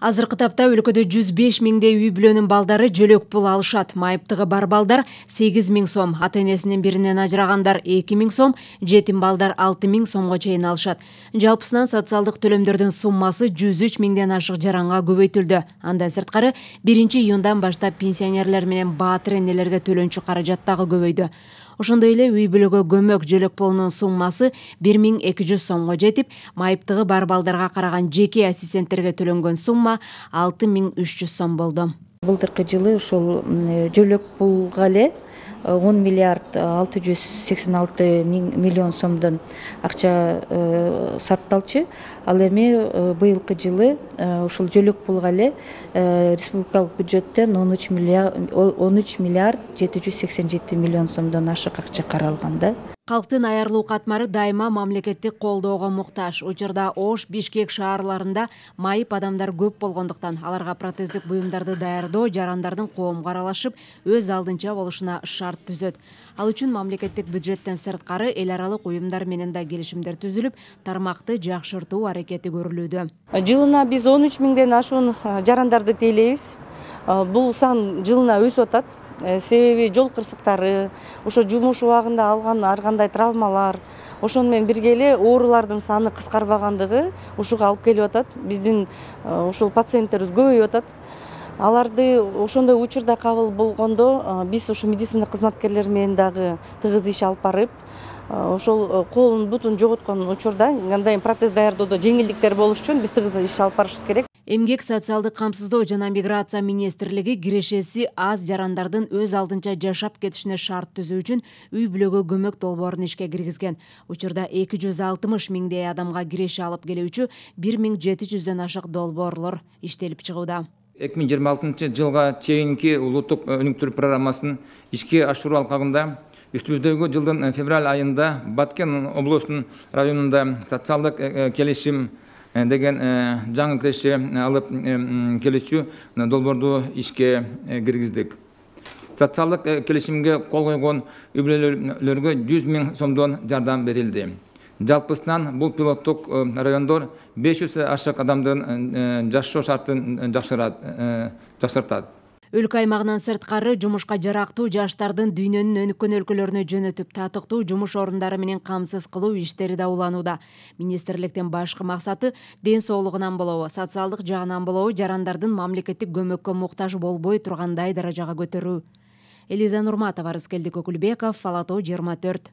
Азыркы тапта өлкөдө 105 миңдей үй бүлөнүн балдары жөлөк пул алышат. Майыптыгы бар балдар 8 миң сом, ата-энесинин биринен ажырагандар 2 миң сом, жетим балдар 6 миң сомго чейин алышат. Жалпысынан социалдык төлөмдөрдүн суммасы 103 миңден ашык жаранга көбөйтүлдү. Андан сырткары 1-июндан баштап пенсионерлер менен баатыр энелерге төлөнчү каражат дагы көбөйдү. Ошондой эле үй бүлөгө көмөк жөлөк пулунун суммасы 1200 сомго жетип, майыптыгы бар балдарга караган жеке ассистенттерге төлөнгөн сумма 6300 сом болду. Былтыркы жылы ушул жөлөк пулга эле 10 миллиард 686 миллион сомдон акча сарпталчу. Ал эми быйылкы жылы ушул жөлөк пулга эле республикалык бюджеттен 13 миллиард 787 миллион сомдон ашык акча каралган да. Калктын аярлуу катмары дайыма мамлекеттик колдоого муктаж. Учурда Ош, Бишкек шаарларында майып адамдар көп болгондуктан аларга протездик буюмдарды даярдоо жарандардын коомго аралашып, өз алдынча болушуна шарт түзөт. Ал үчүн мамлекеттик бюджеттен сырткары эл аралык уюмдар менен да келишимдер түзүлүп, тармакты жакшыртуу аракети көрүлүүдө. Жылына биз 13 миңден ашуун жарандарды тейлейбиз. Бул сан жылына өсүп атат. Себеби жол кырсыктары, ошо жумуш убагында алган ар кандай травмалар, ошону менен бирге эле оорулардын саны кыскарбагандыгы ушуга алып келип атат. Биздин ушул пациенттерибиз көбөйүп атат. Аларды ошондой учурда кабыл болгондо биз ушу медицина кызматкерлери менен дагы тыгыз иш алып барып, ошол колун бутун жоготкон учурда андайын протез даярдоодо жеңилдиктер болуш үчүн биз тыгыз иш алып барышыбыз керек. Эмгек социалдык камсыздоо жана миграция министрлиги кирешеси аз жарандардын өз алдынча жашап кетишине шарт түзүү үчүн үй бүлөгө көмөк долбоорун ишке киргизген. Учурда 260 миңдей адамга киреше алып келүүчү 1700дөн ашык долбоорлор иштелип чыгууда. 2026 жылга чейинки улуттук өнүктүрүү программасын ишке ашыруу алкагында үстүбүздөгү жылдын февраль айында Баткен облусунун районунда социалдык келишим деген жаңы киреше алып келүүчү долбоорду ишке киргиздик. Социалдык келишимге кол койгон үй бүлөлөргө 100 миң сомдон жардам берилди. Жалпысынан бул пилоттук райондор 500 ашык адамдын жашоо шартын жакшыртат. Өлкө аймагынан сырткары жумушка жарактуу жаштардын дүйнөнүн өнүккөн өлкөлөрүнө жөнөтүп, татыктуу жумуш орундары менен камсыз кылуу иштери да уланууда. Министрликтин башкы максаты ден соолугунан болобу, социалдык жагынан болобу жарандардын мамлекеттик көмөккө муктаж болбой тургандай даражага көтөрүү. Элиза Нурматова, Рыскелди Көкүлбеков, Ала Тоо 24.